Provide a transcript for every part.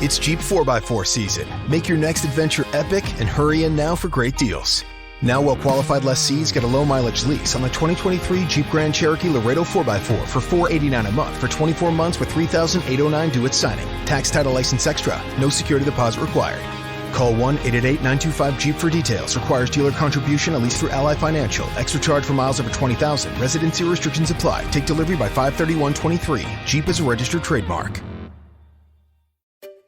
It's Jeep 4x4 season. Make your next adventure epic and hurry in now for great deals. Now well-qualified lessees get a low-mileage lease on the 2023 Jeep Grand Cherokee Laredo 4x4 for $489 a month for 24 months with $3,809 due at signing. Tax, title, license extra. No security deposit required. Call 1-888-925-JEEP for details. Requires dealer contribution at least through Ally Financial. Extra charge for miles over 20,000. Residency restrictions apply. Take delivery by 5/31/23. Jeep is a registered trademark.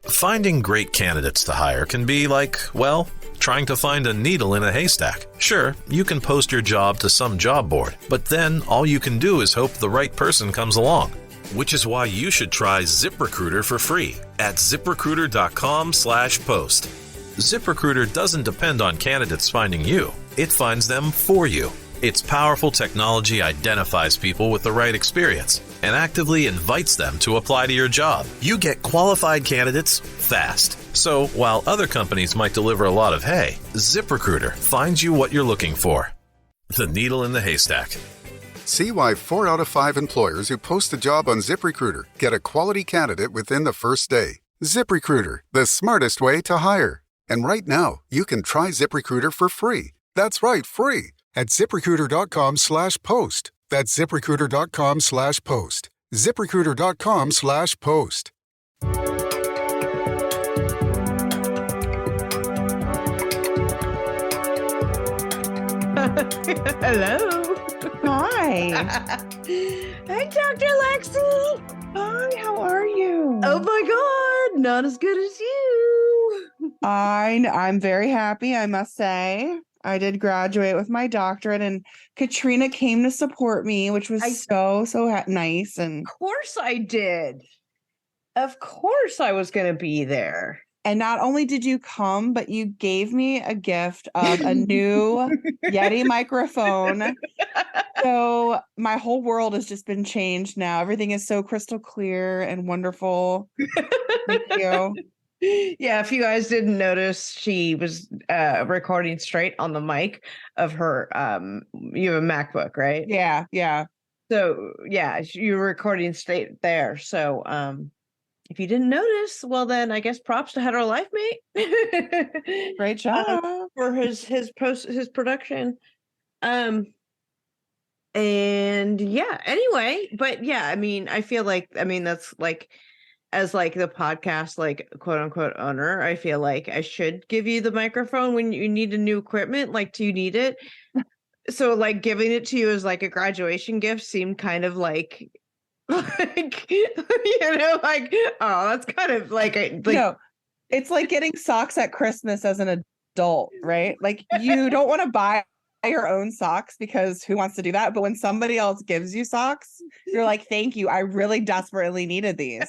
Finding great candidates to hire can be like, well, trying to find a needle in a haystack. Sure, you can post your job to some job board, but then all you can do is hope the right person comes along. Which is why you should try ZipRecruiter for free at ZipRecruiter.com/post. ZipRecruiter doesn't depend on candidates finding you. It finds them for you. Its powerful technology identifies people with the right experience and actively invites them to apply to your job. You get qualified candidates fast. So while other companies might deliver a lot of hay, ZipRecruiter finds you what you're looking for. The needle in the haystack. See why 4 out of 5 employers who post a job on ZipRecruiter get a quality candidate within the first day. ZipRecruiter, the smartest way to hire. And right now, you can try ZipRecruiter for free. That's right, free. At ZipRecruiter.com/post. That's ZipRecruiter.com/post. ZipRecruiter.com/post. Hello. Hi. Hey, Dr. Lexi. Hi, how are you? Oh my God, not as good as you. I'm very happy, I must say. I did graduate with my doctorate, and Katrina came to support me, which was so nice. And of course I did. Of course I was going to be there. And not only did you come, but you gave me a gift of a new Yeti microphone. So my whole world has just been changed now. Everything is so crystal clear and wonderful. Thank you. Yeah, if you guys didn't notice, she was recording straight on the mic of her. You have a MacBook, right? Yeah. So yeah, you were recording straight there. So if you didn't notice, well then I guess props to Hetero Life Mate. Great job for his production. And yeah, anyway, but yeah, I mean, I feel like, that's like, as like the podcast, like quote unquote owner, I feel like I should give you the microphone when you need a new equipment. Like, do you need it? So like giving it to you as like a graduation gift seemed kind of like like, oh, that's kind of like it's like getting socks at Christmas as an adult, right? Like you don't want to buy your own socks because who wants to do that? But when somebody else gives you socks, you're like, thank you. I really desperately needed these.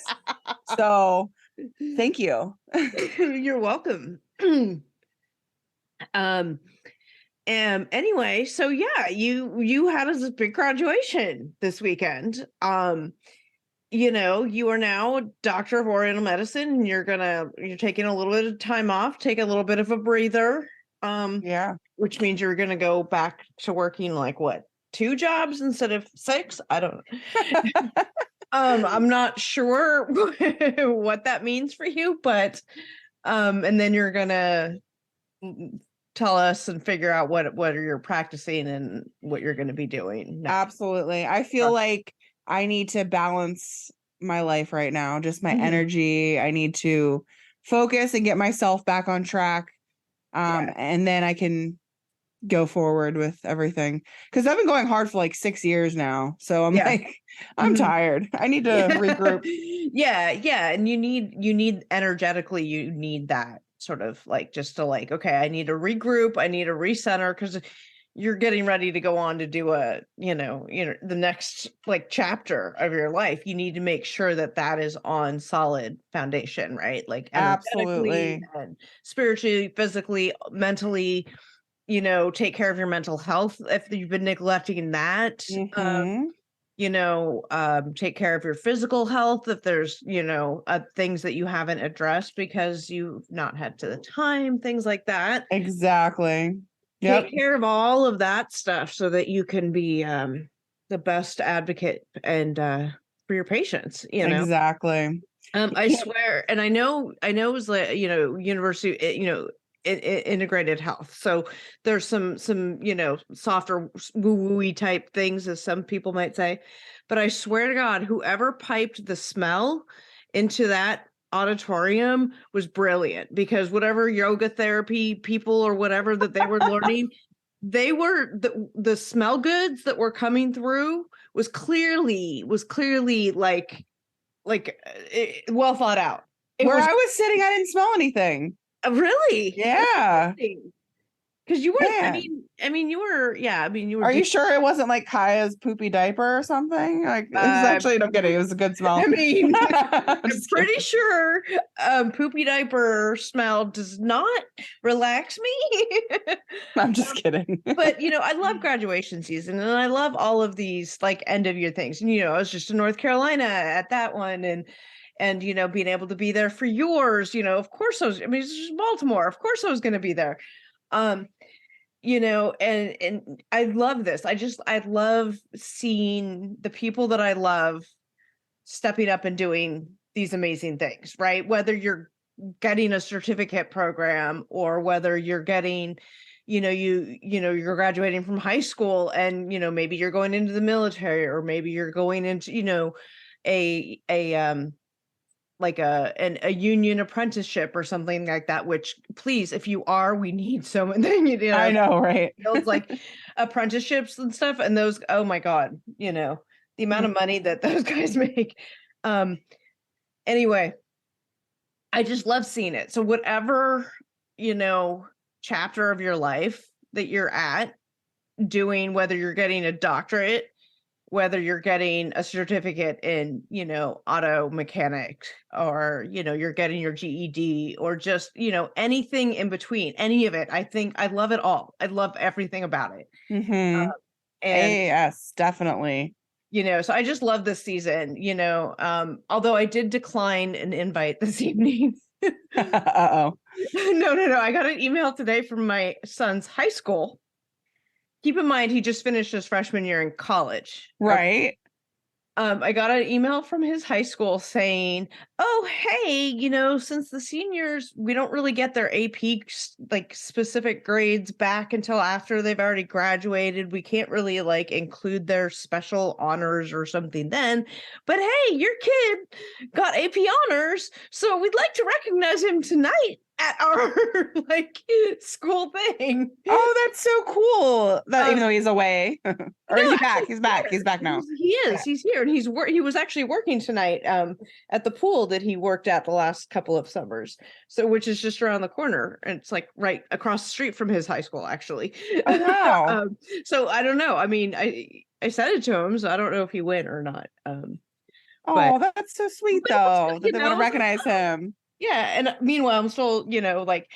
So thank you. You're welcome. Anyway, so yeah, you had a big graduation this weekend. You are now a doctor of Oriental medicine, and you're taking a little bit of time off, take a little bit of a breather. Which means you're gonna go back to working like what, 2 jobs instead of 6? I don't know. I'm not sure what that means for you, but and then you're gonna tell us and figure out what you're practicing and what you're going to be doing next. Absolutely. I feel like I need to balance my life right now, just my energy. I need to focus and get myself back on track. And then I can go forward with everything, because I've been going hard for like 6 years now. So I'm I'm tired. I need to regroup. Yeah. And you need energetically, you need that sort of like, just to like, okay, I need to regroup. I need to recenter, because you're getting ready to go on to do the next like chapter of your life. You need to make sure that is on solid foundation, right? Like absolutely, and spiritually, physically, mentally, take care of your mental health if you've been neglecting that. Take care of your physical health if there's things that you haven't addressed because you've not had the time, things like that. Exactly. Take care of all of that stuff so that you can be the best advocate and for your patients. Exactly. I swear, and I know it was like, university, integrated health. So there's some, softer woo-woo type things, as some people might say. But I swear to God, whoever piped the smell into that auditorium was brilliant, because whatever yoga therapy people or whatever that they were learning, they were the smell goods that were coming through was clearly like well thought out. Where I was sitting, I didn't smell anything. Really? Yeah. Because you weren't. Yeah. You were. Yeah. You were. Are you sure it wasn't like Kaya's poopy diaper or something? Like, it's actually, no kidding. It was a good smell. I'm pretty sure poopy diaper smell does not relax me. I'm just kidding. But I love graduation season, and I love all of these like end of year things. And I was just in North Carolina at that one, and being able to be there for yours. Of course I was. It's just Baltimore. Of course I was going to be there. And I love this. I love seeing the people that I love stepping up and doing these amazing things, right? Whether you're getting a certificate program, or whether you're getting, you're graduating from high school, and, maybe you're going into the military, or maybe you're going into, a union apprenticeship or something like that, which, please, if you are, we need someone. I know, right? Those like apprenticeships and stuff, and those, oh my God, the amount of money that those guys make. Anyway, I just love seeing it. So whatever, chapter of your life that you're at doing, whether you're getting a doctorate, whether you're getting a certificate in, auto mechanics, or, you're getting your GED, or just, anything in between, any of it. I think I love it all. I love everything about it. And yes, definitely. So I just love this season, although I did decline an invite this evening. Uh-oh. No. I got an email today from my son's high school. Keep in mind, he just finished his freshman year in college. Right. I got an email from his high school saying, oh, hey, since the seniors, we don't really get their AP like specific grades back until after they've already graduated. We can't really like include their special honors or something then. But hey, your kid got AP honors, so we'd like to recognize him tonight at our like school thing. Oh, that's so cool. That even though he's away, or is he back? He's back. He's back now. He is. Yeah. He's here, and he was actually working tonight at the pool that he worked at the last couple of summers. So, which is just around the corner, and it's like right across the street from his high school, actually. Oh, wow. So I don't know. I said it to him, so I don't know if he went or not. That's so sweet, though, that they want to recognize him. Yeah, and meanwhile, I'm still, like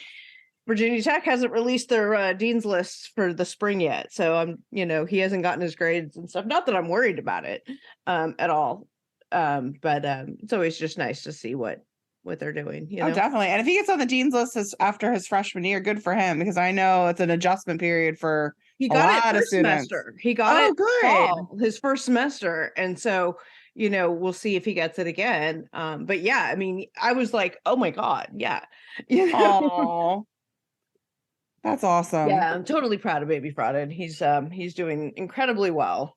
Virginia Tech hasn't released their dean's lists for the spring yet, so I'm, he hasn't gotten his grades and stuff. Not that I'm worried about it at all, but it's always just nice to see what they're doing. Oh, definitely. And if he gets on the dean's list after his freshman year, good for him, because I know it's an adjustment period for a lot of students. Semester. He got it good. Fall, his first semester, and so. We'll see if he gets it again. But yeah, I was like, oh my God, yeah. Oh, that's awesome. Yeah, I'm totally proud of baby Fraud, and he's doing incredibly well.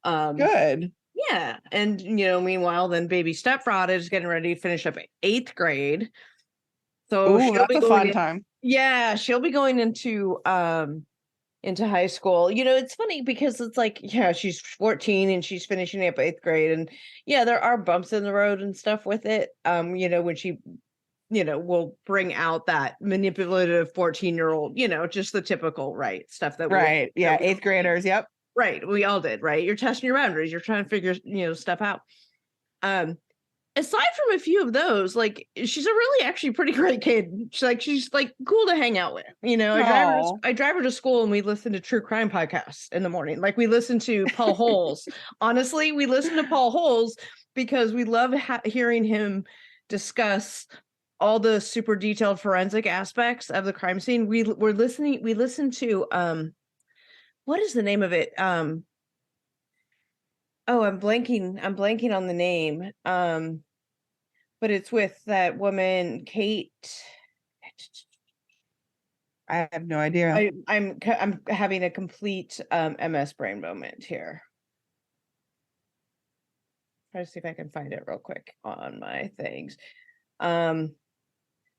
Good. Yeah, and meanwhile, then baby step Fraud is getting ready to finish up 8th grade. So that's a fun time. Yeah, she'll be going into high school. It's funny because it's like, yeah, she's 14 and she's finishing up 8th grade, and yeah, there are bumps in the road and stuff with it. When she, will bring out that manipulative 14-year-old, just the typical right stuff that right. Yeah, 8th graders. Yep. Right. We all did, right? You're testing your boundaries. You're trying to figure, stuff out. Aside from a few of those, like, she's a really actually pretty great kid. She's cool to hang out with. I drive her to school, and we listen to true crime podcasts in the morning. Like, we listen to Paul Holes. Honestly, we listen to Paul Holes because we love hearing him discuss all the super detailed forensic aspects of the crime scene. We listen to what is the name of it? Oh, I'm blanking on the name. but it's with that woman, Kate. I have no idea. I'm having a complete MS brain moment here. Try to see if I can find it real quick on my things. And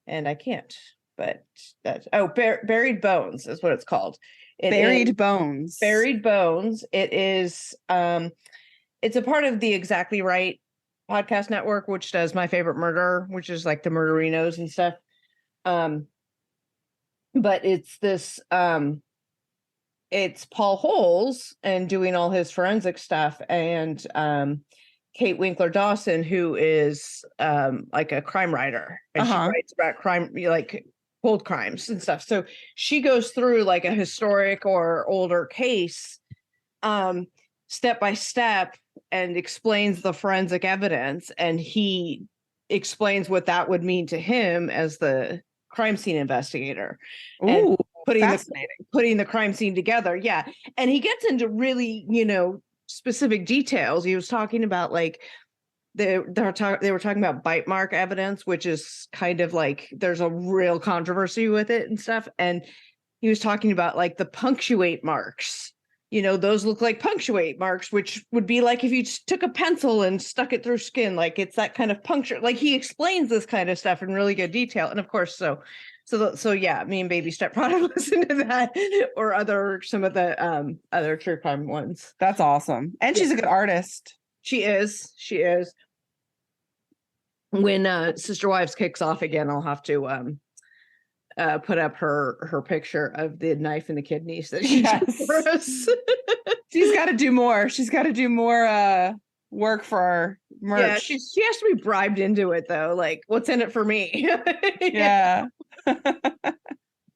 I can't, but that's Buried Bones is what it's called. Buried Bones. Buried Bones. It is it's a part of the Exactly Right podcast network, which does My Favorite Murder, which is like the murderinos and stuff. But it's this it's Paul Holes and doing all his forensic stuff, and Kate Winkler Dawson, who is like a crime writer, and she writes about crime, like cold crimes and stuff. So she goes through like a historic or older case step by step and explains the forensic evidence, and he explains what that would mean to him as the crime scene investigator. Ooh, and putting the crime scene together. Yeah. And he gets into really, specific details. He was talking about like they were talking about bite mark evidence, which is kind of like there's a real controversy with it and stuff. And he was talking about like the punctuate marks. Those look like punctuate marks, which would be like if you took a pencil and stuck it through skin, like it's that kind of puncture. Like he explains this kind of stuff in really good detail. And of course, so yeah, me and Baby Step Prod listen to that or some of the other true crime ones. That's awesome. And she's a good artist. She is. When Sister Wives kicks off again, I'll have to put up her picture of the knife and the kidneys that she did for us. She's got to do more. She's got to do more work for our merch. Yeah, she has to be bribed into it though. Like, what's in it for me? Yeah. The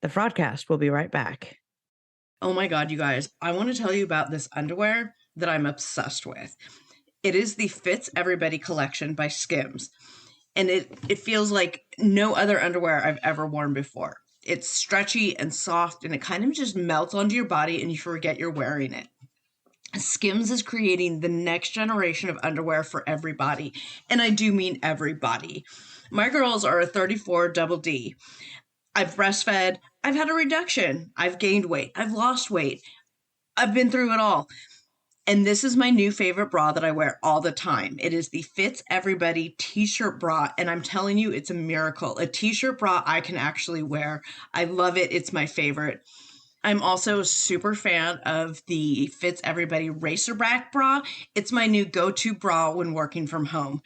Fraudcast will be right back. Oh my God, you guys, I want to tell you about this underwear that I'm obsessed with. It is the Fits Everybody collection by Skims. And it feels like no other underwear I've ever worn before. It's stretchy and soft, and it kind of just melts onto your body and you forget you're wearing it. Skims is creating the next generation of underwear for everybody. And I do mean everybody. My girls are a 34 double D. I've breastfed. I've had a reduction. I've gained weight. I've lost weight. I've been through it all. And this is my new favorite bra that I wear all the time. It is the Fits Everybody t-shirt bra. And I'm telling you, it's a miracle. A t-shirt bra I can actually wear. I love it. It's my favorite. I'm also a super fan of the Fits Everybody Racerback bra. It's my new go-to bra when working from home.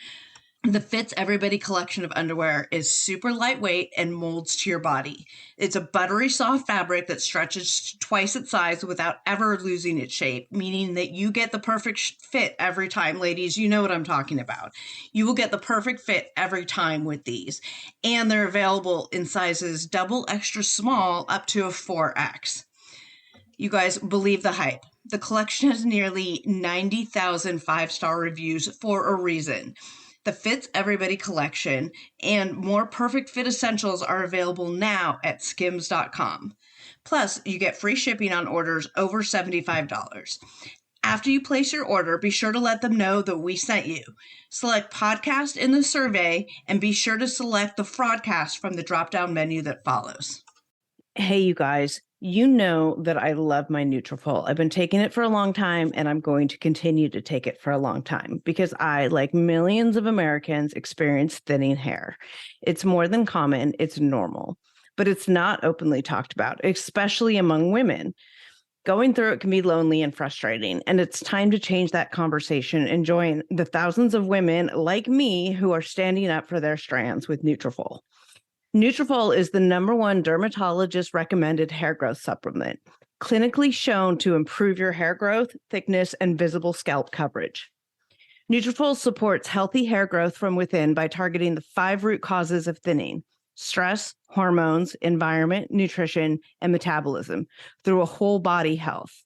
The Fits Everybody collection of underwear is super lightweight and molds to your body. It's a buttery soft fabric that stretches twice its size without ever losing its shape, meaning that you get the perfect fit every time. Ladies, you know what I'm talking about. You will get the perfect fit every time with these. And they're available in sizes double extra small up to a 4X. You guys, believe the hype. The collection has nearly 90,000 5-star reviews for a reason. The Fits Everybody collection and more perfect fit essentials are available now at skims.com. Plus, you get free shipping on orders over $75. After you place your order, be sure to let them know that we sent you. Select podcast in the survey and be sure to select the Fraudcast from the drop-down menu that follows. Hey, you guys. You know that I love my Nutrafol. I've been taking it for a long time, and I'm going to continue to take it for a long time because I, like millions of Americans, experience thinning hair. It's more than common. It's normal, but it's not openly talked about, especially among women. Going through it can be lonely and frustrating, and it's time to change that conversation and join the thousands of women like me who are standing up for their strands with Nutrafol. Nutrafol is the #1 dermatologist recommended hair growth supplement, clinically shown to improve your hair growth, thickness, and visible scalp coverage. Nutrafol supports healthy hair growth from within by targeting the 5 root causes of thinning: stress, hormones, environment, nutrition, and metabolism through a whole body health.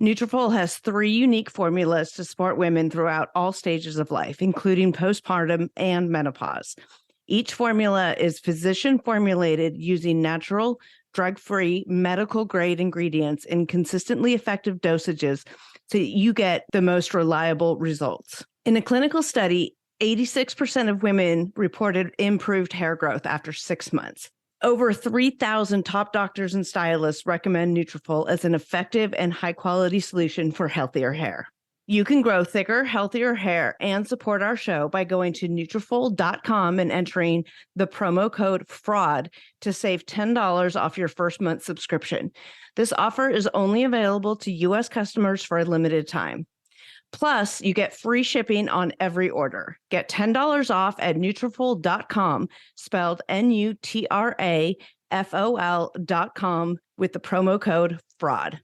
Nutrafol has 3 unique formulas to support women throughout all stages of life, including postpartum and menopause. Each formula is physician formulated using natural, drug-free, medical-grade ingredients in consistently effective dosages so you get the most reliable results. In a clinical study, 86% of women reported improved hair growth after 6 months. Over 3,000 top doctors and stylists recommend Nutrafol as an effective and high-quality solution for healthier hair. You can grow thicker, healthier hair and support our show by going to Nutrafol.com and entering the promo code FRAUD to save $10 off your first month subscription. This offer is only available to U.S. customers for a limited time. Plus, you get free shipping on every order. Get $10 off at Nutrafol.com, spelled Nutrafol.com, with the promo code FRAUD.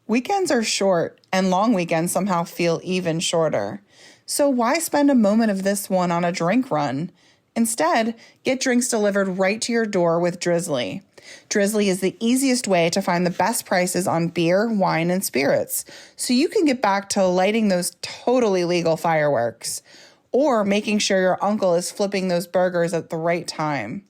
Weekends are short, and long weekends somehow feel even shorter. So why spend a moment of this one on a drink run? Instead, get drinks delivered right to your door with Drizzly. Drizzly is the easiest way to find the best prices on beer, wine, and spirits, so you can get back to lighting those totally legal fireworks, or making sure your uncle is flipping those burgers at the right time,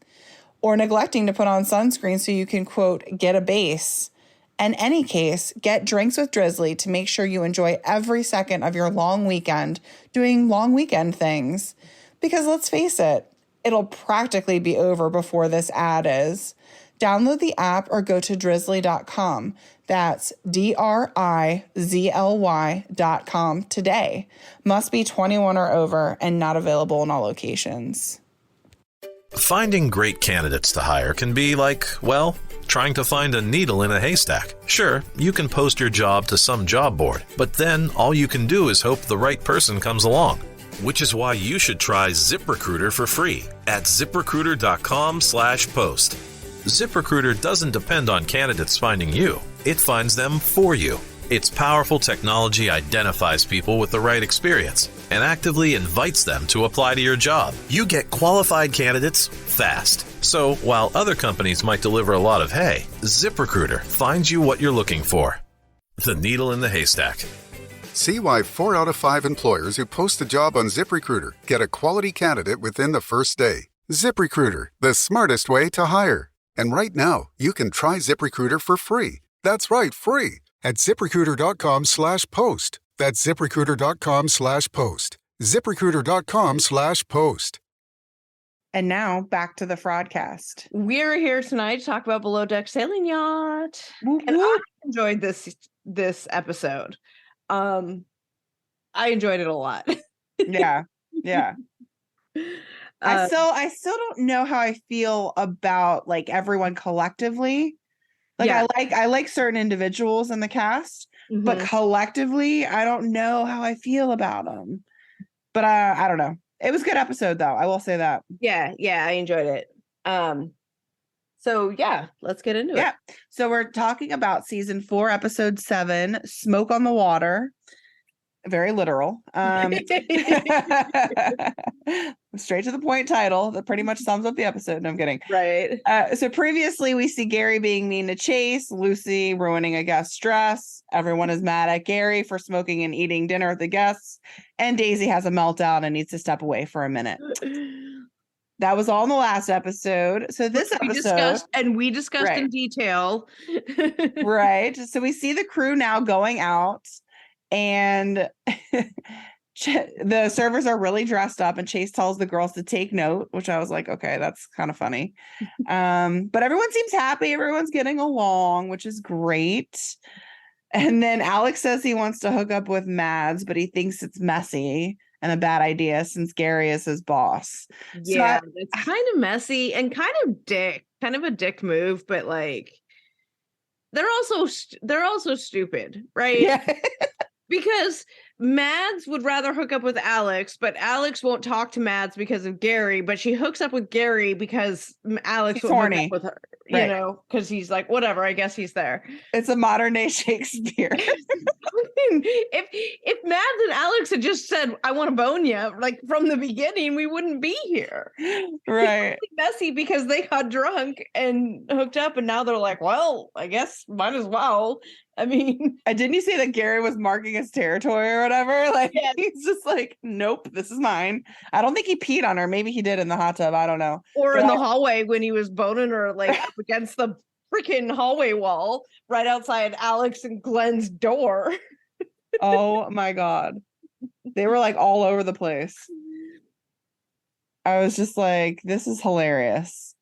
or neglecting to put on sunscreen so you can, quote, get a base. In any case, get drinks with Drizzly to make sure you enjoy every second of your long weekend doing long weekend things. Because let's face it, it'll practically be over before this ad is. Download the app or go to drizzly.com. That's DRIZLY.com today. Must be 21 or over and not available in all locations. Finding great candidates to hire can be like, well, trying to find a needle in a haystack. Sure, you can post your job to some job board, but then all you can do is hope the right person comes along. Which is why you should try ZipRecruiter for free at ZipRecruiter.com/post. ZipRecruiter doesn't depend on candidates finding you. It finds them for you. Its powerful technology identifies people with the right experience and actively invites them to apply to your job. You get qualified candidates fast. So while other companies might deliver a lot of hay, ZipRecruiter finds you what you're looking for. The needle in the haystack. See why 4 out of 5 employers who post a job on ZipRecruiter get a quality candidate within the first day. ZipRecruiter, the smartest way to hire. And right now, you can try ZipRecruiter for free. That's right, free. At ZipRecruiter.com/post. That's ZipRecruiter.com/post. ZipRecruiter.com/post. And now back to the Fraudcast. We're here tonight to talk about Below Deck Sailing Yacht. Whoop, And I whoop. enjoyed this episode. I enjoyed it a lot. Yeah. I still don't know how I feel about like everyone collectively. Like Yeah. I like certain individuals in the cast, but Mhm. collectively, I don't know how I feel about them. But I don't know. It was a good episode though. I will say that. Yeah, I enjoyed it. So yeah, let's get into Yeah. it. So we're talking about season 4, episode 7, Smoke on the Water. Very literal. Straight to the point title that pretty much sums up the episode. No, I'm kidding. Right. So previously we see Gary being mean to Chase, Lucy ruining a guest's dress. Everyone is mad at Gary for smoking and eating dinner with the guests. And Daisy has a meltdown and needs to step away for a minute. That was all in the last episode. So this episode we discussed Right. in detail. right. So we see the crew now going out, and the servers are really dressed up, and Chase tells the girls to take note, which I was like, okay, that's kind of funny. But everyone seems happy. Everyone's getting along, which is great. And then Alex says he wants to hook up with Mads, but he thinks it's messy and a bad idea since Gary is his boss. Yeah, it's kind of messy and kind of a dick move, but like they're also stupid, right? Yeah. Because Mads would rather hook up with Alex, but Alex won't talk to Mads because of Gary, but she hooks up with Gary because Alex would hook up with her, you know, because he's like, whatever, I guess he's there. It's a modern day Shakespeare. If Mads and Alex had just said, I want to bone you, like from the beginning, we wouldn't be here. Right. It's messy because they got drunk and hooked up, and now they're like, well, I guess might as well. I mean, Didn't you say that Gary was marking his territory or whatever? Like, yes. He's just like, nope, this is mine. I don't think he peed on her. Maybe he did in the hot tub. I don't know. Or But in the hallway when he was boning her, like up against the freaking hallway wall right outside Alex and Glenn's door. Oh my God. They were like all over the place. I was just like, this is hilarious.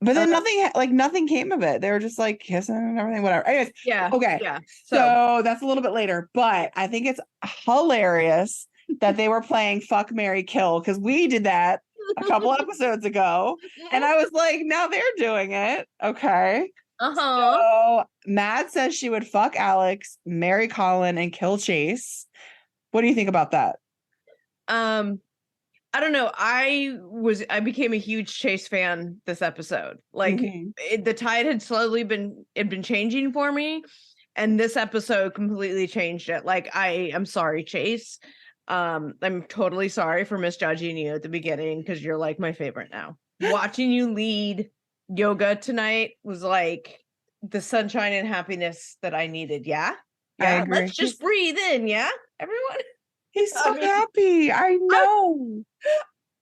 But then nothing came of it. They were just like kissing and everything, whatever. Anyways, okay. Yeah. So that's a little bit later, but I think it's hilarious that they were playing Fuck, Marry, Kill, because we did that a couple episodes ago. And I was like, now they're doing it. Okay. So Mad says she would fuck Alex, marry Colin, and kill Chase. What do you think about that? I don't know. I became a huge Chase fan this episode. Like the tide had slowly been changing for me, and this episode completely changed it. Like I'm sorry, Chase. I'm totally sorry for misjudging you at the beginning because you're like my favorite now. Watching you lead yoga tonight was like the sunshine and happiness that I needed. Yeah. Let's just breathe in. Yeah, everyone. He's so happy. I know.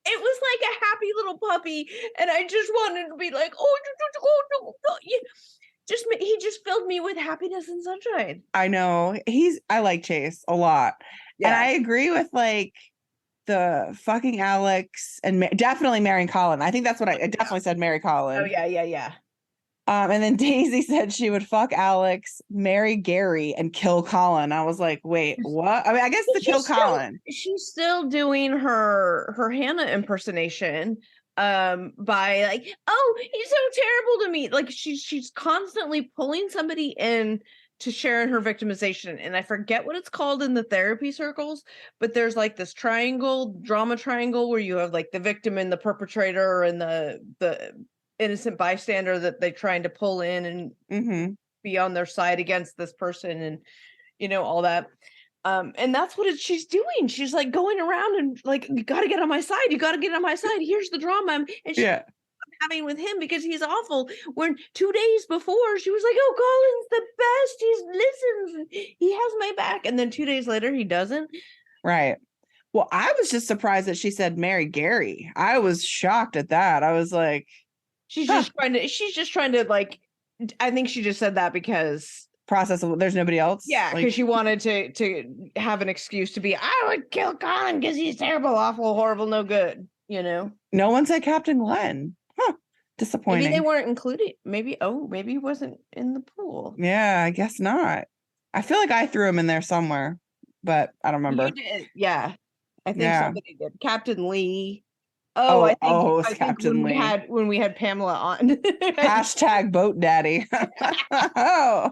It was like a happy little puppy, and I just wanted to be like, he just filled me with happiness and sunshine. I know. I like Chase a lot. Yeah. And I agree with like the fucking Alex and definitely marrying Colin. I think that's what I definitely said, marry Colin. Oh yeah. And then Daisy said she would fuck Alex, marry Gary, and kill Colin. I was like, wait, what? I mean, I guess kill Colin. She's still doing her Hannah impersonation by like, oh, he's so terrible to me. Like she's constantly pulling somebody in to share in her victimization. And I forget what it's called in the therapy circles, but there's like this drama triangle where you have like the victim and the perpetrator and the innocent bystander that they're trying to pull in and be on their side against this person and all that. And that's what she's doing. She's like going around and like, you got to get on my side. You got to get on my side. Here's the drama. And she's having with him because he's awful. When 2 days before she was like, oh, Colin's the best. He listens. He has my back. And then 2 days later, he doesn't. Right. Well, I was just surprised that she said marry Gary. I was shocked at that. I was like, she's just trying to like, I think she just said that because there's nobody else. Yeah, because she wanted to have an excuse to be, I would kill Colin because he's terrible, awful, horrible, no good, No one said Captain Glenn. Disappointing. Maybe they weren't included. Maybe he wasn't in the pool. Yeah, I guess not. I feel like I threw him in there somewhere, but I don't remember. You did. Yeah. I think somebody did. Captain Lee. I think Captain Lee. When we had Pamela on. Hashtag boat daddy. Oh,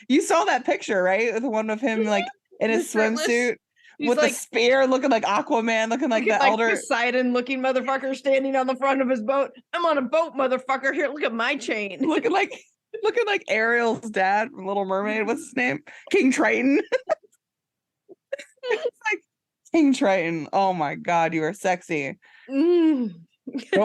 you saw that picture, right? The one of him like in his swimsuit with a spear, looking like Aquaman, looking like the elder Poseidon looking motherfucker standing on the front of his boat. I'm on a boat, motherfucker. Here, look at my chain. looking like Ariel's dad from Little Mermaid. What's his name? King Triton. It's like King Triton. Oh my God, you are sexy. Don't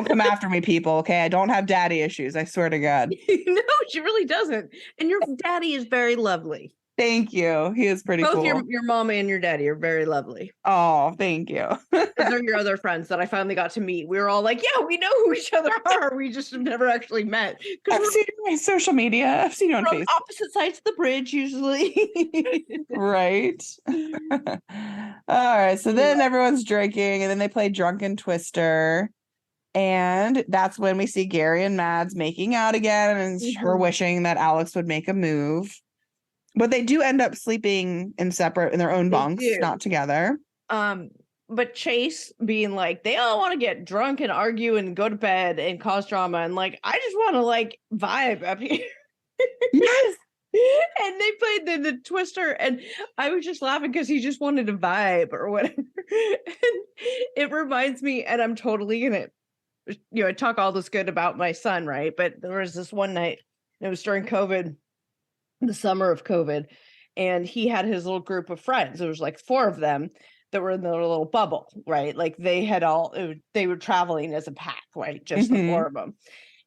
come after me, people. Okay, I don't have daddy issues. I swear to God. No, she really doesn't. And your daddy is very lovely. Thank you. He is pretty cool. Both your mama and your daddy are very lovely. Oh, thank you. Those are your other friends that I finally got to meet. We were all like, yeah, we know who each other are. We just have never actually met. I've seen you on social media. I've seen you on Facebook. Opposite sides of the bridge, usually. Right. All right. So then everyone's drinking, and then they play Drunken Twister. And that's when we see Gary and Mads making out again, and her wishing that Alex would make a move. But they do end up sleeping in their own bunks, not together. But Chase being like, they all want to get drunk and argue and go to bed and cause drama. And like, I just want to like vibe up here. Yes. And they played the Twister, and I was just laughing because he just wanted to vibe or whatever. And it reminds me, and I'm totally gonna, I talk all this good about my son, right? But there was this one night, it was during COVID, the summer of COVID, and he had his little group of friends. There was like 4 of them that were in their little bubble, right? Like they were traveling as a pack, right? Just the 4 of them.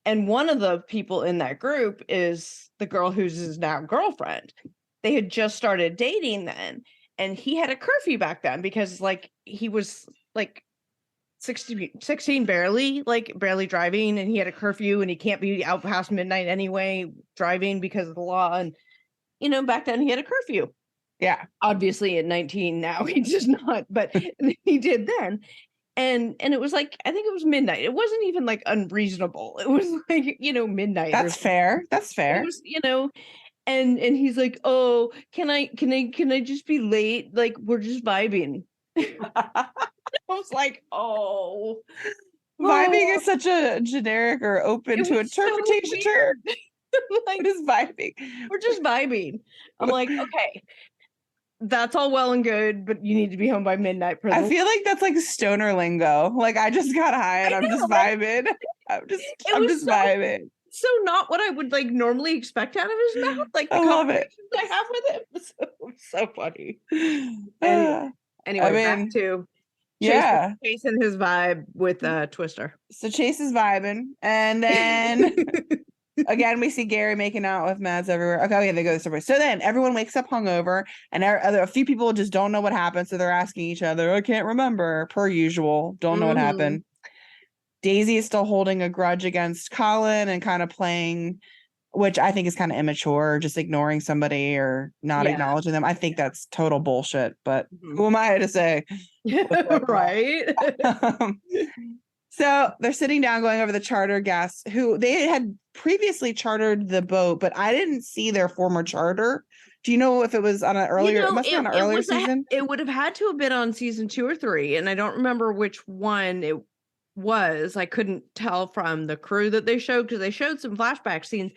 And one of the people in that group is the girl who's his now girlfriend. They had just started dating then, and he had a curfew back then because like he was like 16 barely driving, and he had a curfew, and he can't be out past midnight anyway driving because of the law. And back then he had a curfew. Yeah. Obviously at 19 now he does not, but he did then. And it was like, I think it was midnight. It wasn't even like unreasonable. It was like, midnight. That's fair. That's fair. It was, and he's like, "Oh, can I just be late? Like, we're just vibing." I was like, "Oh, vibing is such a generic or open to interpretation term." Like, what is vibing? We're just vibing. I'm like, okay, that's all well and good, but you need to be home by midnight. I feel like that's like stoner lingo. Like, I just got high and I'm just vibing. I'm just vibing. So not what I would like normally expect out of his mouth. Like the conversations I have with him. So funny. Anyway, back to chasing his vibe with Twister. So Chase is vibing, and then again we see Gary making out with Mads everywhere. Okay, they go this way. So then everyone wakes up hungover, and a few people just don't know what happened, so they're asking each other, "I can't remember," per usual. Don't know what happened. Daisy is still holding a grudge against Colin and kind of playing, which I think is kind of immature, just ignoring somebody or not acknowledging them. I think that's total bullshit, but who am I to say? Right. So they're sitting down going over the charter guests who they had previously chartered the boat, but I didn't see their former charter. Do you know if it was on an earlier, it must be on an earlier season? It would have had to have been on season 2 or 3, and I don't remember which one it was. I couldn't tell from the crew that they showed because they showed some flashback scenes.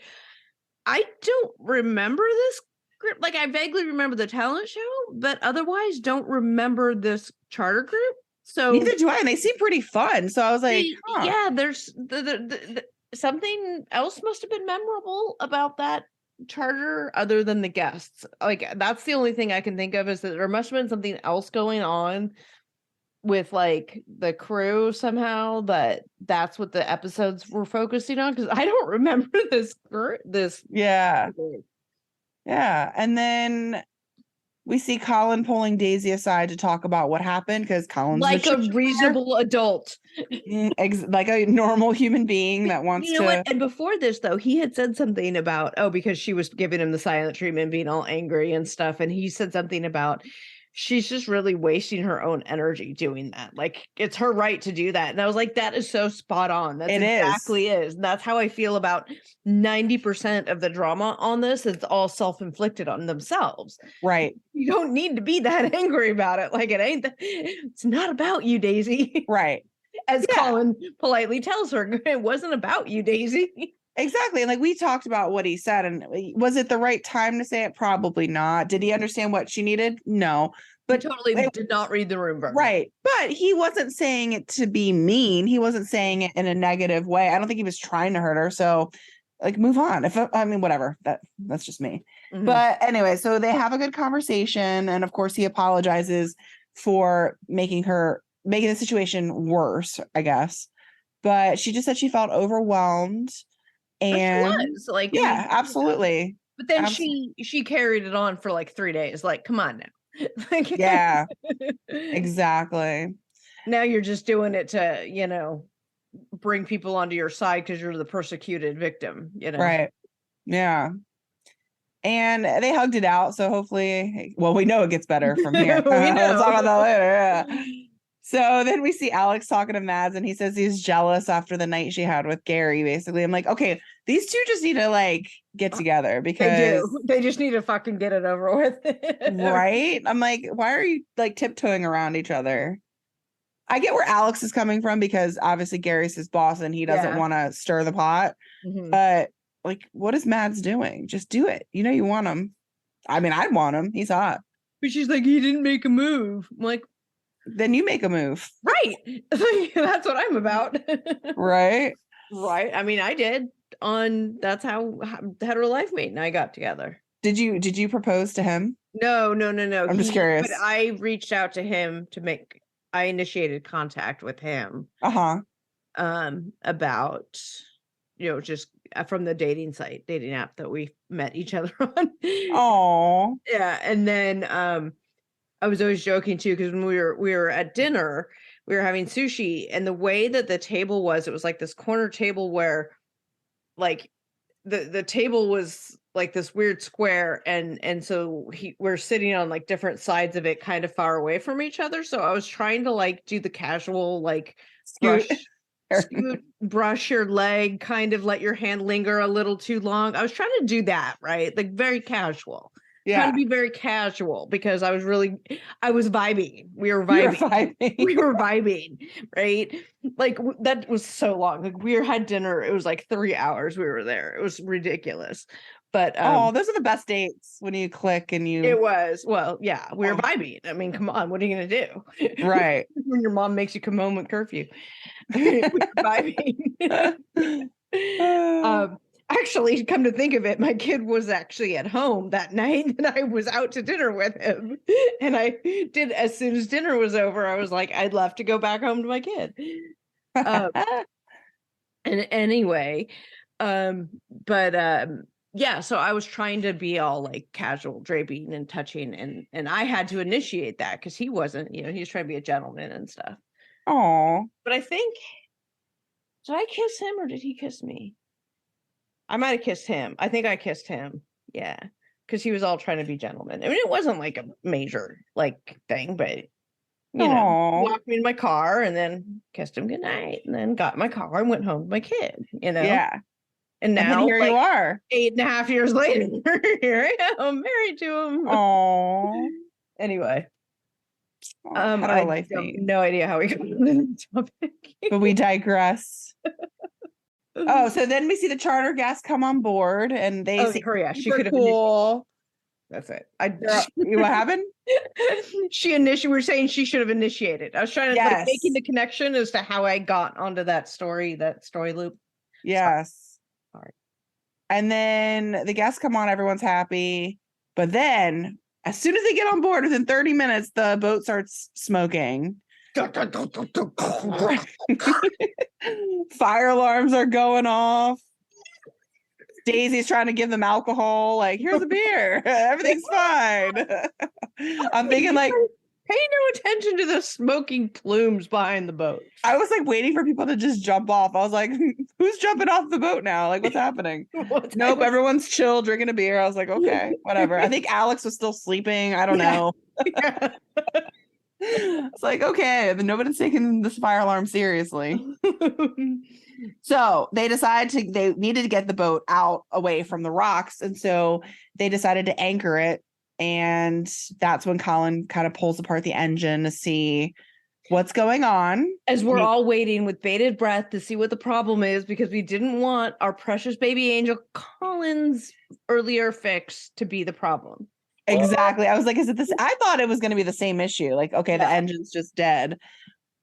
I don't remember this group. Like, I vaguely remember the talent show, but otherwise don't remember this charter group. So neither do I, and they seem pretty fun. So I was like, yeah, there's the something else must have been memorable about that charter other than the guests. Like, that's the only thing I can think of, is that there must have been something else going on with like the crew somehow, that's what the episodes were focusing on, because I don't remember this yeah. And then we see Colin pulling Daisy aside to talk about what happened, because Colin's like a reasonable adult, like a normal human being that wants to. What? And before this, though, he had said something about, because she was giving him the silent treatment, being all angry and stuff, and he said something about, she's just really wasting her own energy doing that. Like, it's her right to do that. And I was like, that is so spot on. That's exactly is. And that's how I feel about 90% of the drama on this. It's all self-inflicted on themselves. Right. You don't need to be that angry about it. Like, it's not about you, Daisy. Right. As Colin politely tells her, it wasn't about you, Daisy. Exactly. And like, we talked about what he said, and was it the right time to say it? Probably not. Did he understand what she needed? No. But he totally did not read the room. Right. But he wasn't saying it to be mean. He wasn't saying it in a negative way. I don't think he was trying to hurt her. So like, move on. Whatever. That's just me. Mm-hmm. But anyway, so they have a good conversation. And of course he apologizes for making the situation worse, I guess. But she just said she felt overwhelmed. And she was, like, absolutely. But then she carried it on for like 3 days. Like, come on now. Like, yeah, exactly. Now you're just doing it to, bring people onto your side because you're the persecuted victim, Right. Yeah. And they hugged it out. So hopefully, we know it gets better from here. We know. We'll talk about that later. Yeah. So then we see Alex talking to Mads, and he says he's jealous after the night she had with Gary, basically. I'm like, okay, these two just need to like get together, because they just need to fucking get it over with. Right? I'm like, why are you like tiptoeing around each other? I get where Alex is coming from, because obviously Gary's his boss and he doesn't want to stir the pot. Mm-hmm. But like, what is Mads doing? Just do it. You want him. I mean, I'd want him. He's hot. But she's like, he didn't make a move. I'm like, then you make a move. Right. That's what I'm about. Right. I mean, I did. That's how Hetero Life Mate and I got together. Did you propose to him? No. I'm just curious. But I reached out to him I initiated contact with him. About, just from the dating app that we met each other on. Oh. Yeah. And then, I was always joking too, because when we were at dinner, we were having sushi, and the way that the table was, it was like this corner table where like the table was like this weird square, and so we're sitting on like different sides of it, kind of far away from each other. So I was trying to like do the casual like scoot, brush your leg, kind of let your hand linger a little too long. I was trying to do that, right? Like very casual. Trying to be very casual because I was vibing. We were vibing. We were vibing, right? Like that was so long. Like we had dinner. It was like 3 hours we were there. It was ridiculous. But those are the best dates when you click and you. It was, well, yeah, we were vibing. I mean, come on, what are you gonna do? Right. When your mom makes you come home with curfew. We were vibing. Actually, come to think of it, my kid was actually at home that night and I was out to dinner with him. And I did, as soon as dinner was over, I was like, I'd love to go back home to my kid. And anyway, yeah, so I was trying to be all like casual draping and touching, and I had to initiate that because he wasn't, he was trying to be a gentleman and stuff. Oh, but I think, did I kiss him or did he kiss me? I might have kissed him. I think I kissed him. Yeah. Because he was all trying to be gentleman. I mean, it wasn't like a major like thing, but walked me in my car and then kissed him goodnight and then got in my car and went home with my kid, Yeah. And now here you are. 8.5 years later, here I am married to him. Oh. Anyway. I have no idea how we got into the topic. But we digress. So then we see the charter guests come on board, and they say, Korea. She could have cool. That's it. What happened? We were saying she should have initiated. I was trying to like, making the connection as to how I got onto that story loop. Yes. Sorry. And then the guests come on, everyone's happy. But then as soon as they get on board, within 30 minutes, the boat starts smoking. Fire alarms are going off. Daisy's trying to give them alcohol, like, here's a beer, everything's fine. I'm thinking like, pay no attention to the smoking plumes behind the boat. I was like waiting for people to just jump off. I was like, who's jumping off the boat now? Like, what's happening? Nope, everyone's chill, drinking a beer. I was like, okay, whatever. I think Alex was still sleeping. I don't know. Yeah. It's like, okay, but nobody's taking this fire alarm seriously. So they needed to get the boat out away from the rocks. And so they decided to anchor it. And that's when Colin kind of pulls apart the engine to see what's going on. As we're all waiting with bated breath to see what the problem is, because we didn't want our precious baby angel Colin's earlier fix to be the problem. Exactly. I was like, is it this? I thought it was going to be the same issue. Like, okay, the engine's just dead.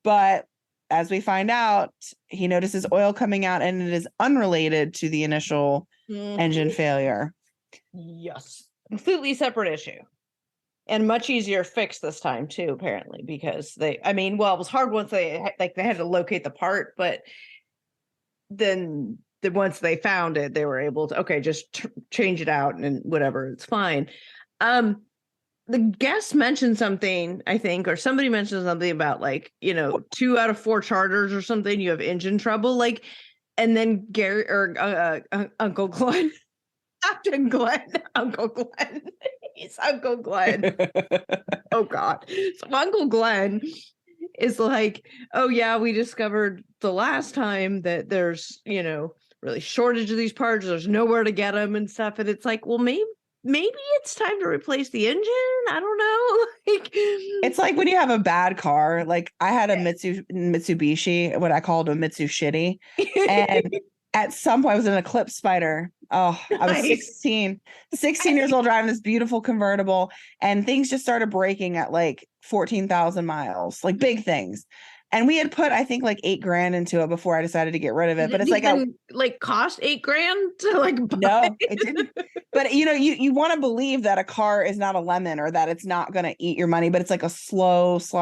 But as we find out, he notices oil coming out and it is unrelated to the initial engine failure. Yes. Completely separate issue. And much easier fix this time too, apparently, because it was hard once they had to locate the part, but then once they found it, they were able to, just change it out and whatever, it's fine. The guest mentioned something, I think, or somebody mentioned something about 2 out of 4 charters or something, you have engine trouble, and then Gary or Uncle Glenn, Captain Glenn, Uncle Glenn, he's Uncle Glenn. Oh God. So Uncle Glenn is like, oh yeah, we discovered the last time that there's, really shortage of these parts, there's nowhere to get them and stuff. And it's like, well, maybe it's time to replace the engine. I don't know. It's like when you have a bad car. Like I had a Mitsubishi, what I called a Mitsu Shitty. And at some point I was in an Eclipse Spider. Oh, I was 16 years old driving this beautiful convertible, and things just started breaking at 14,000 miles, like big things. And we had put, I think, $8,000 into it before I decided to get rid of it. But it's cost $8,000 to buy. No, it didn't. But you want to believe that a car is not a lemon or that it's not going to eat your money, but it's like a slow /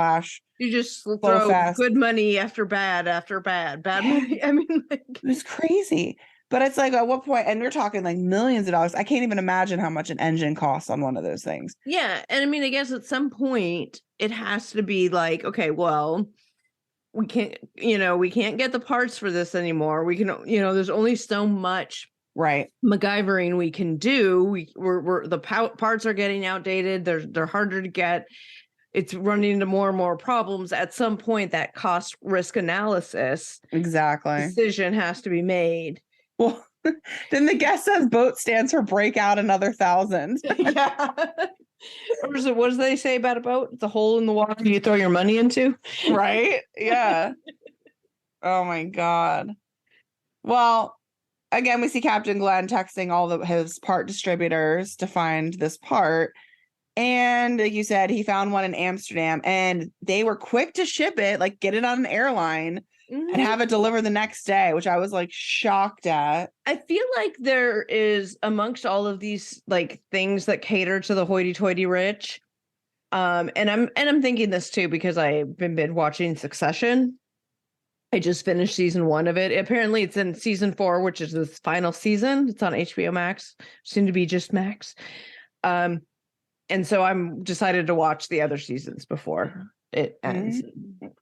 you just throw fast. Good money after bad money. I mean, it was crazy. But it's like, at what point, and we're talking millions of dollars. I can't even imagine how much an engine costs on one of those things. Yeah. And I mean, I guess at some point it has to be okay, well, we can't get the parts for this anymore. We can, there's only so much MacGyvering we can do. We're the parts are getting outdated. They're harder to get. It's running into more and more problems. At some point, that cost risk analysis decision has to be made. Well, then the guest says boat stands for break out another 1,000. Yeah. Or is it, what do they say about a boat? It's a hole in the water you throw your money into. Right? Yeah. Oh my God. Well, again, we see Captain Glenn texting all his part distributors to find this part. And like you said, he found one in Amsterdam and they were quick to ship it, like get it on an airline and have it delivered the next day, which I was like shocked at. I feel like there is amongst all of these like things that cater to the hoity-toity rich. And I'm thinking this too, because I've been watching Succession. I just finished season 1 of it. Apparently it's in season 4, which is the final season. It's on HBO Max, soon to be just Max. And so I'm decided to watch the other seasons before it ends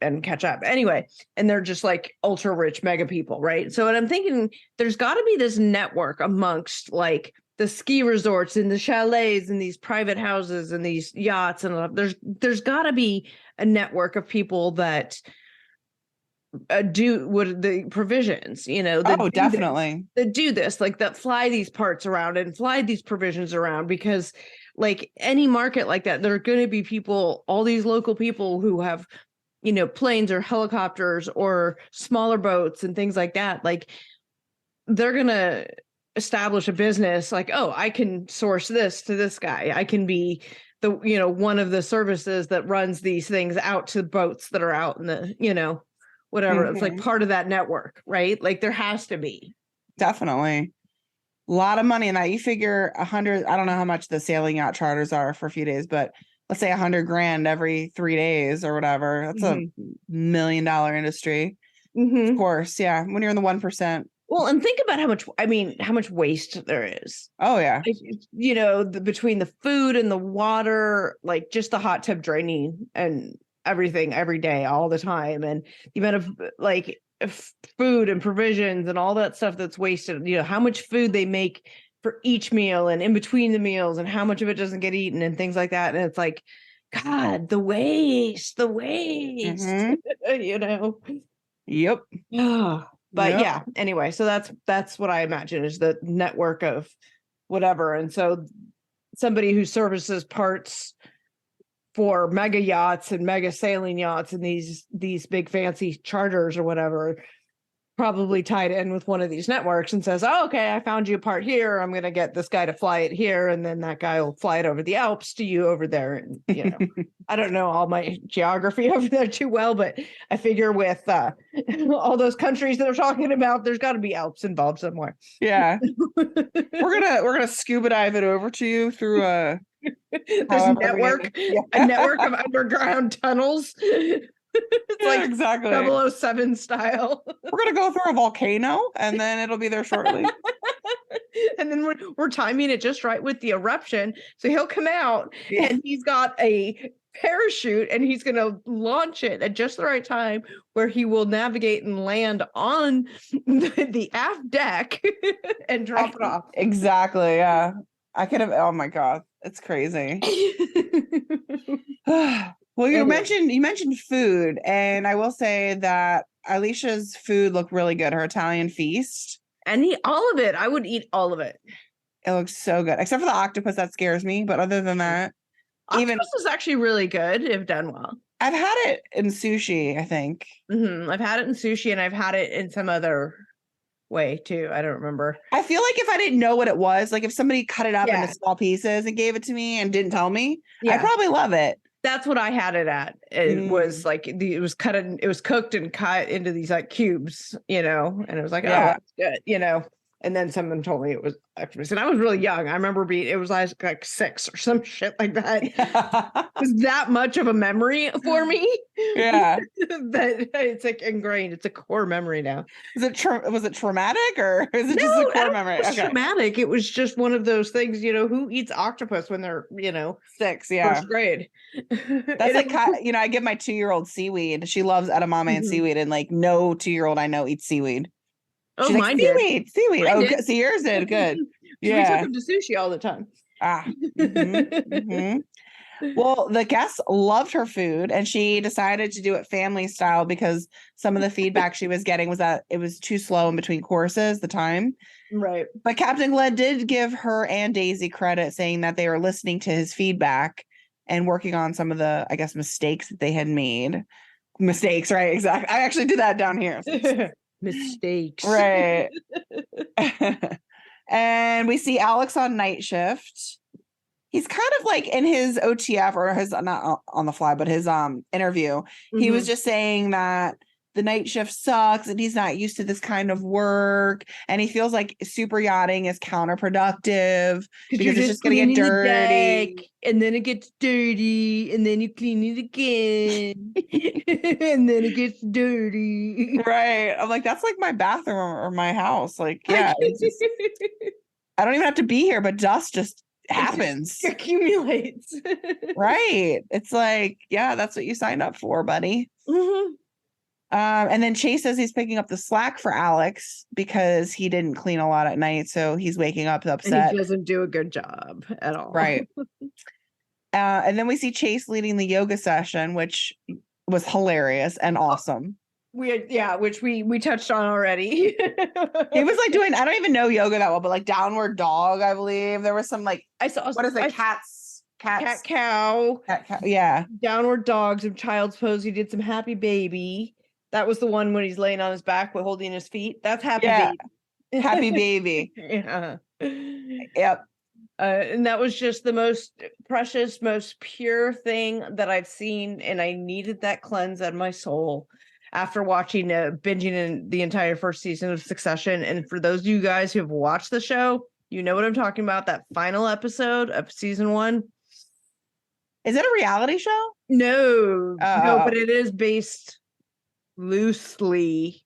and catch up. Anyway, and they're just like ultra rich mega people, right? So what I'm thinking, there's got to be this network amongst like the ski resorts and the chalets and these private houses and these yachts, and there's got to be a network of people that do what the provisions, definitely that do this, like that fly these parts around and fly these provisions around, because like any market like that, there are going to be people, all these local people who have, planes or helicopters or smaller boats and things like that. Like they're going to establish a business like, oh, I can source this to this guy. I can be the, one of the services that runs these things out to boats that are out in the, whatever. It's like part of that network, right? Like there has to be. Definitely. A lot of money in that. You figure 100, I don't know how much the sailing yacht charters are for a few days, but let's say $100,000 every 3 days or whatever. That's $1 million industry. Of course. Yeah. When you're in the 1%. Well, and think about how much waste there is. Oh yeah. Between the food and the water, like just the hot tub draining and everything every day, all the time. And the amount of like food and provisions and all that stuff that's wasted, how much food they make for each meal and in between the meals and how much of it doesn't get eaten and things like that. And it's like, God, the waste, Yep. But yeah, anyway, so that's what I imagine is the network of whatever. And so somebody who services parts for mega yachts and mega sailing yachts and these big fancy charters or whatever, probably tied in with one of these networks and says, oh, okay, I found you a part here. I'm going to get this guy to fly it here. And then that guy will fly it over the Alps to you over there. And, I don't know all my geography over there too well, but I figure with all those countries that are talking about, there's got to be Alps involved somewhere. Yeah. we're going to scuba dive it over to you through there's a network of underground tunnels. It's like exactly 007 style. We're gonna go through a volcano and then it'll be there shortly. And then we're timing it just right with the eruption. So he'll come out and he's got a parachute and he's gonna launch it at just the right time where he will navigate and land on the aft deck and drop it off. Exactly. Yeah. I could have, oh my God, it's crazy. Well, you mentioned food, and I will say that Alicia's food looked really good. Her Italian feast. And all of it. I would eat all of it. It looks so good, except for the octopus that scares me. But other than that, octopus is actually really good if done well. I've had it in sushi, I think. I've had it in sushi, and I've had it in some other way too. I don't remember. I feel like if I didn't know what it was, like if somebody cut it up into small pieces and gave it to me and didn't tell me, I'd probably love it. That's what I had it at. It was like it was cooked and cut into these like cubes, and it was like, oh, that's good, And then someone told me it was octopus, and I was really young. I remember it was like 6 or some shit like that. It was that much of a memory for me. Yeah, that it's like ingrained. It's a core memory now. Was it traumatic or is it just a core memory? It was traumatic. It was just one of those things. Who eats octopus when they're 6? Yeah, first grade. That's like I give my 2-year-old seaweed. She loves edamame and seaweed, and like no 2-year-old I know eats seaweed. Oh, She's like, mine did. seaweed. Mine Oh, did. good. See, yours did. Good. We took Yeah. them to sushi all the time. Well, the guests loved her food and she decided to do it family style because some of the feedback she was getting was that it was too slow in between courses, the time. Right. But Captain Glenn did give her and Daisy credit, saying that they were listening to his feedback and working on some of the, I guess, mistakes that they had made. Mistakes, right? Exactly. I actually did that down here. Mistakes. Right. And we see Alex on night shift. He's kind of like in his OTF or his, not on the fly, but his interview. He was just saying that the night shift sucks and he's not used to this kind of work. And he feels like super yachting is counterproductive because it's just going to get dirty. And then it gets dirty and then you clean it again. And then it gets dirty. Right. I'm like, that's like my bathroom or my house. Like, yeah. I don't even have to be here, but dust just happens. It accumulates. Right. It's like, yeah, that's what you signed up for, buddy. And then Chase says he's picking up the slack for Alex because he didn't clean a lot at night. So he's waking up upset. And he doesn't do a good job at all. Right. And then we see Chase leading the yoga session, which was hilarious and awesome. Which we touched on already. He was like doing, I don't even know yoga that well, but like downward dog, I believe. There was some like, I saw, what is it? Cat cow. Yeah. Downward dog, some child's pose. He did some happy baby. That was the one when he's laying on his back with holding his feet. That's happy baby. Happy baby. Yeah. Yep. And that was just the most precious, most pure thing that I've seen. And I needed that cleanse out of my soul after watching, binging in the entire first season of Succession. And for those of you guys who have watched the show, you know what I'm talking about. That final episode of season 1. Is it a reality show? No, but it is based loosely,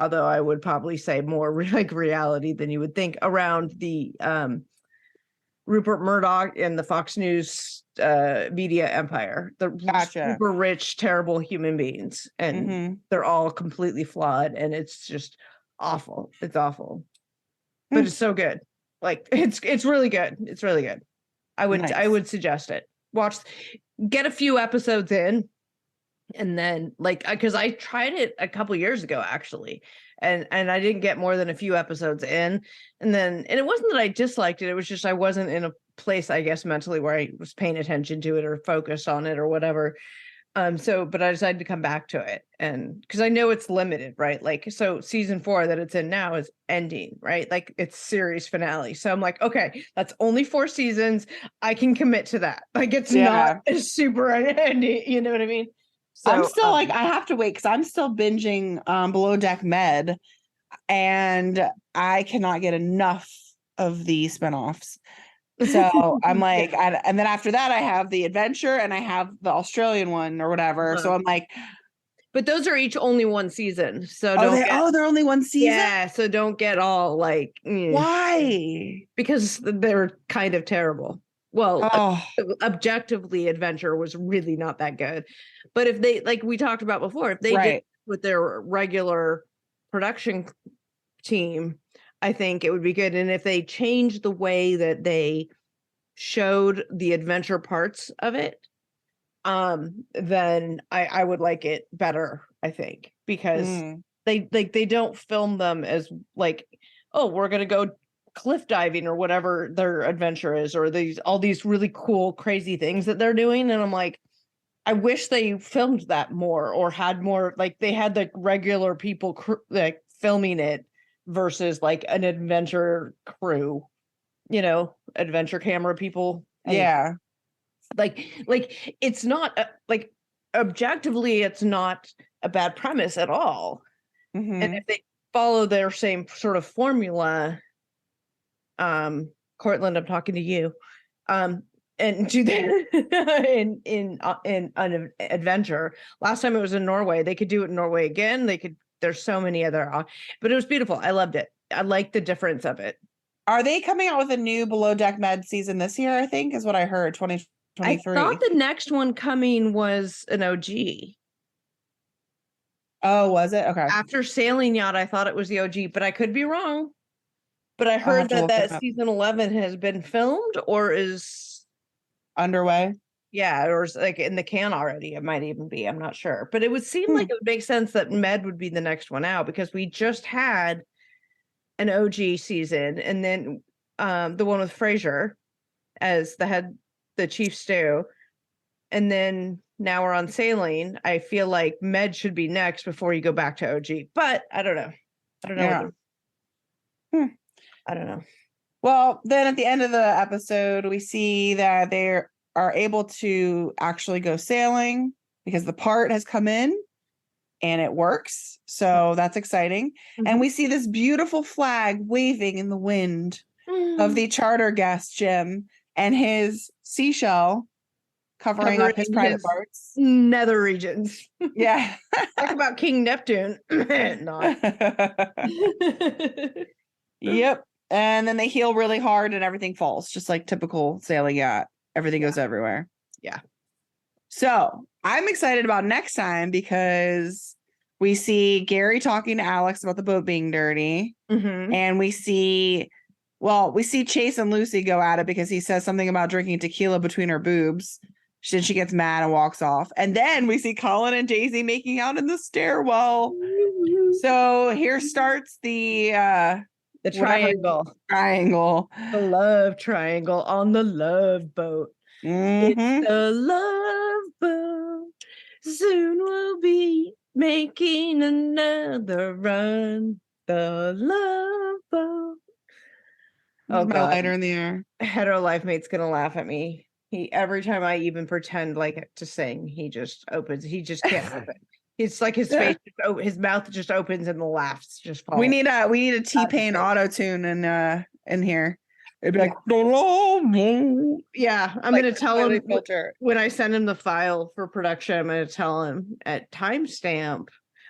although I would probably say more like reality than you would think, around the Rupert Murdoch and the Fox News media empire. The super rich, terrible human beings, and they're all completely flawed, and it's just awful. It's awful, but it's so good. Like it's really good. It's really good. I would suggest it. Get a few episodes in. And then because I tried it a couple years ago, actually, and I didn't get more than a few episodes in. And it wasn't that I disliked it. It was just I wasn't in a place, I guess, mentally where I was paying attention to it or focused on it or whatever. But I decided to come back to it. And because I know it's limited, right? Like, so season 4 that it's in now is ending, right? Like it's series finale. So I'm like, okay, that's only 4 seasons. I can commit to that. Like it's not a super ending. You know what I mean? So, I'm still I have to wait because I'm still binging Below Deck Med, and I cannot get enough of the spinoffs. So I'm like, and then after that, I have the adventure and I have the Australian one or whatever. So I'm like, but those are each only 1 season. So they're only 1 season. Yeah. So don't get all like, why? Because they're kind of terrible. Well, objectively, Adventure was really not that good. But if they, like we talked about before, if they did with their regular production team, I think it would be good. And if they changed the way that they showed the adventure parts of it, then I would like it better, I think, because they don't film them as like, oh, we're going to go cliff diving or whatever their adventure is, or all these really cool, crazy things that they're doing. And I'm like, I wish they filmed that more or had more, like they had the regular people like filming it versus like an adventure crew, adventure camera people. Yeah. Like it's not like objectively, it's not a bad premise at all. And if they follow their same sort of formula, Cortland, I'm talking to you, and do that in an adventure. Last time it was in Norway. They could do it in Norway again. There's so many other, but it was beautiful. I loved it. I like the difference of it. Are they coming out with a new Below Deck Med season this year? I think is what I heard. 2023. I thought the next one coming was an OG. Oh, was it? Okay. After Sailing Yacht, I thought it was the OG, but I could be wrong. But I heard that season 11 has been filmed or is underway. Yeah, or is like in the can already. It might even be. I'm not sure. But it would seem like it would make sense that Med would be the next one out because we just had an OG season and then the one with Frasier as the chief stew. And then now we're on Sailing. I feel like Med should be next before you go back to OG. But I don't know. Yeah. I don't know. Well, then at the end of the episode, we see that they are able to actually go sailing because the part has come in and it works. So that's exciting. Mm-hmm. And we see this beautiful flag waving in the wind of the charter guest, Jim, and his seashell covering up his private parts. Nether regions. Yeah. Talk about King Neptune. Not. Yep. And then they heel really hard and everything falls, just like typical sailing yacht. Everything goes everywhere. Yeah. So I'm excited about next time because we see Gary talking to Alex about the boat being dirty. Mm-hmm. And we see Chase and Lucy go at it because he says something about drinking tequila between her boobs. Then she gets mad and walks off. And then we see Colin and Daisy making out in the stairwell. Mm-hmm. So here starts the triangle. The love triangle on the love boat. Mm-hmm. It's the love boat. Soon we'll be making another run. The love boat. Oh, my God. Lighter in the air. Hetero life mate's gonna laugh at me. Every time I even pretend like to sing, he just opens. He just can't help it. It's like his face, his mouth just opens and the laughs just fall. We need a T-Pain auto tune in here. It'd be like, yeah. I'm gonna tell him when I send him the file for production. I'm gonna tell him at timestamp.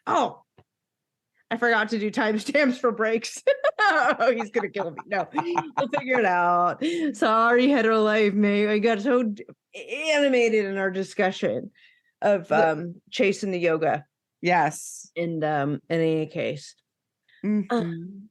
Oh, I forgot to do timestamps for breaks. Oh, he's gonna kill me. No, we'll figure it out. Sorry, hetero life mate. I got so animated in our discussion of chasing the yoga. Yes. In any case. Mm-hmm.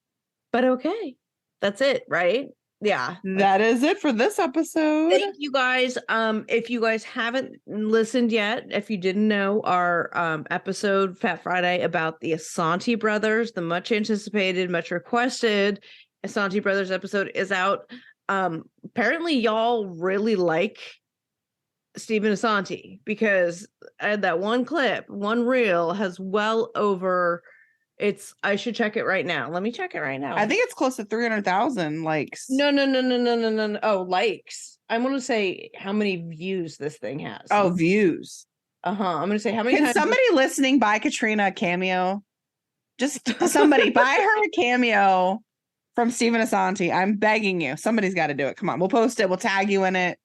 But okay. That's it, right? Yeah. That is it for this episode. Thank you guys. If you guys haven't listened yet, if you didn't know, our episode Fat Friday about the Asante brothers, the much anticipated, much requested Asante brothers episode is out. Apparently y'all really like Stephen Asante because that one clip, one reel has well over I should check it right now. Let me check it right now. I think it's close to 300,000 likes. No. Oh, likes. I'm going to say how many views this thing has. Oh, views. I'm going to say how many times. Can somebody listening buy Katrina a cameo? Just somebody buy her a cameo from Stephen Asante. I'm begging you. Somebody's got to do it. Come on. We'll post it. We'll tag you in it.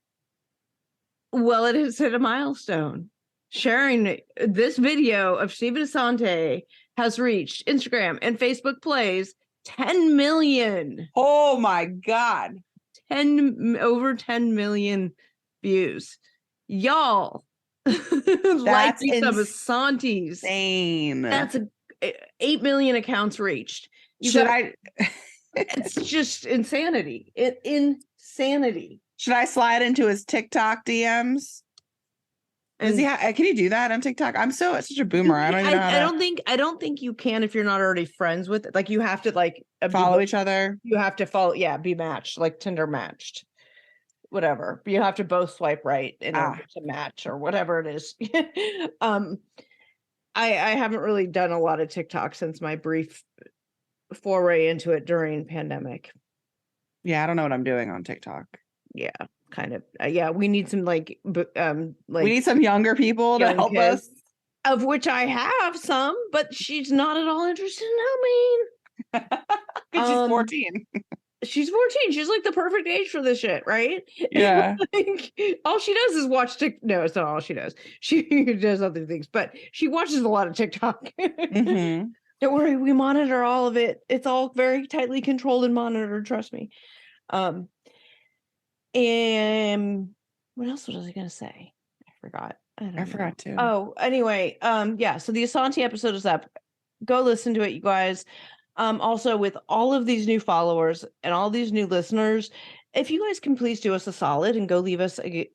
Well, it has hit a milestone. Sharing this video of Stephen Asante has reached Instagram and Facebook plays 10 million. Oh my God. Over 10 million views. Y'all like some Asantes. Insane. That's 8 million accounts reached. It's just insanity. Insanity. Should I slide into his TikTok DMs? Does he can he do that on TikTok? I'm such a boomer. I don't even know how I don't think you can if you're not already friends with it. Like you have to follow each other. You have to follow, be matched, like Tinder matched. Whatever. You have to both swipe right in order to match or whatever it is. I haven't really done a lot of TikTok since my brief foray into it during pandemic. Yeah, I don't know what I'm doing on TikTok. Yeah. Kind of we need some we need some younger people to help us, of which I have some, but she's not at all interested in helping. She's 14. She's 14. She's like the perfect age for this shit, right? Yeah. All she does is watch TikTok. No, it's not all she does. She does other things, but she watches a lot of TikTok. Mm-hmm. Don't worry, we monitor all of it. It's all very tightly controlled and monitored, trust me. And what else was I going to say? I forgot. I forgot to. Oh, anyway, yeah. So the Asante episode is up. Go listen to it, you guys. Also with all of these new followers and all these new listeners, if you guys can please do us a solid and go leave us a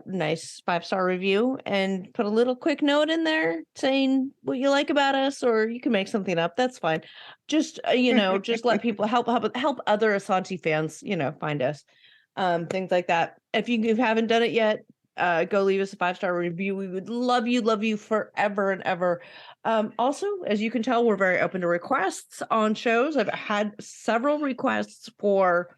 nice 5-star review and put a little quick note in there saying what you like about us, or you can make something up. That's fine. Just just let people help other Asante fans, find us. Things like that. If you haven't done it yet, go leave us a 5-star review. We would love you forever and ever. Also, as you can tell, we're very open to requests on shows. I've had several requests for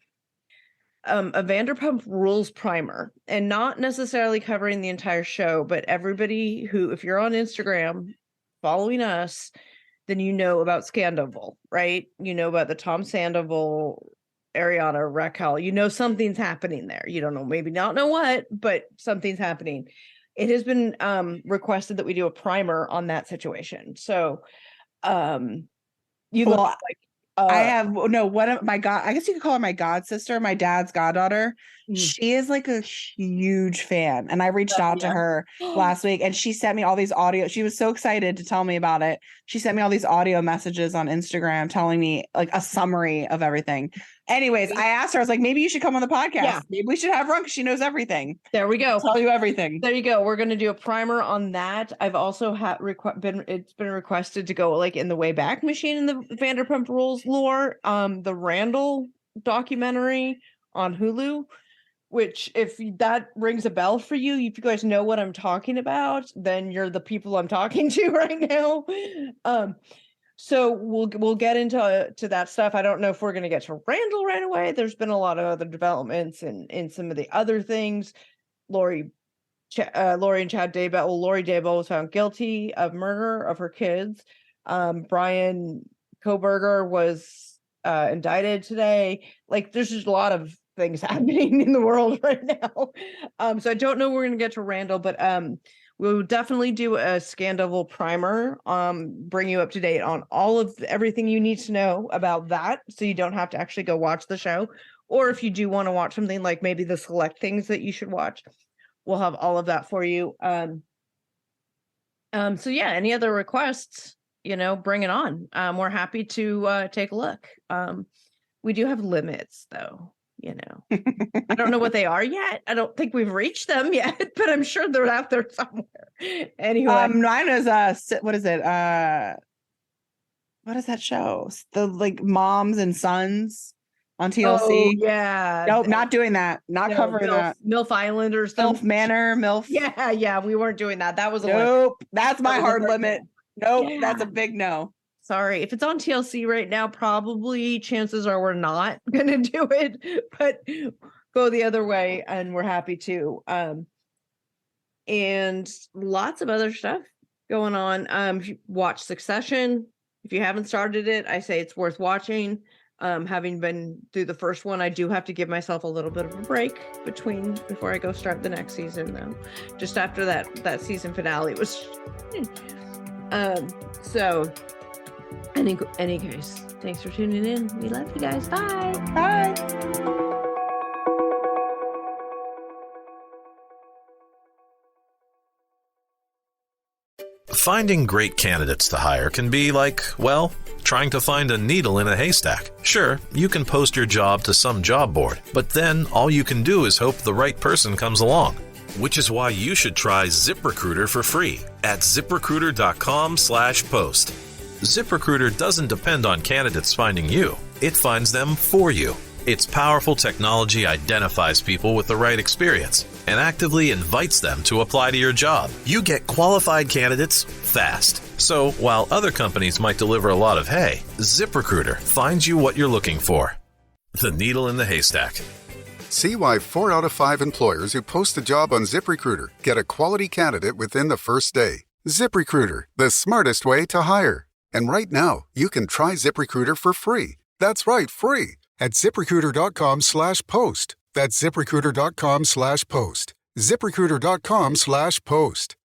a Vanderpump Rules primer, and not necessarily covering the entire show, but everybody who, if you're on Instagram following us, then you know about Scandoval, right? You know about the Tom Sandoval, Ariana, Raquel. You know something's happening there. You don't know, maybe not know what, but something's happening. It has been requested that we do a primer on that situation. So you look like I have one of my I guess you could call her my god sister, my dad's goddaughter. She is like a huge fan, and I reached out to her last week, and she sent me all these audio. She was so excited to tell me about it. She sent me all these audio messages on Instagram telling me like a summary of everything. Anyways, I asked her, I was like, maybe you should come on the podcast. Yeah. Maybe we should have her on because she knows everything. There we go. I'll tell you everything. There you go. We're going to do a primer on that. I've also it's been requested to go like in the Wayback Machine in the Vanderpump Rules lore, the Randall documentary on Hulu, which if that rings a bell for you, if you guys know what I'm talking about, then you're the people I'm talking to right now. So we'll get into that stuff. I don't know if we're going to get to Randall right away. There's been a lot of other developments in some of the other things. Lori and Chad Daybell. Well, Lori Daybell was found guilty of murder of her kids. Brian Koberger was indicted today. Like, there's just a lot of things happening in the world right now. So I don't know we're going to get to Randall, but we'll definitely do a Scandoval primer, bring you up to date on all of everything you need to know about that, so you don't have to actually go watch the show. Or if you do want to watch something, like maybe the select things that you should watch, we'll have all of that for you. So yeah, any other requests, bring it on. We're happy to take a look. We do have limits though. I don't know what they are yet. I don't think we've reached them yet, but I'm sure they're out there somewhere. Anyway, mine is what is it? What is that show? The like Moms and Sons on TLC. Oh, yeah. Nope, not doing that. Not covering that. MILF Island or MILF Manor, MILF. Yeah, we weren't doing that. That was a nope. That's my hard limit. Nope, that's a big no. Sorry, if it's on TLC right now, probably chances are we're not going to do it, but go the other way, and we're happy to. And lots of other stuff going on. Watch Succession. If you haven't started it, I say it's worth watching. Having been through the first one, I do have to give myself a little bit of a break before I go start the next season, though. Just after that season finale was... So... Any case, thanks for tuning in. We love you guys. Bye. Bye. Finding great candidates to hire can be like, well, trying to find a needle in a haystack. Sure, you can post your job to some job board, but then all you can do is hope the right person comes along. Which is why you should try ZipRecruiter for free at ZipRecruiter.com/post. ZipRecruiter doesn't depend on candidates finding you. It finds them for you. Its powerful technology identifies people with the right experience and actively invites them to apply to your job. You get qualified candidates fast. So while other companies might deliver a lot of hay, ZipRecruiter finds you what you're looking for. The needle in the haystack. See why 4 out of 5 employers who post a job on ZipRecruiter get a quality candidate within the first day. ZipRecruiter, the smartest way to hire. And right now, you can try ZipRecruiter for free. That's right, free. At ZipRecruiter.com/post. That's ZipRecruiter.com/post. ZipRecruiter.com/post.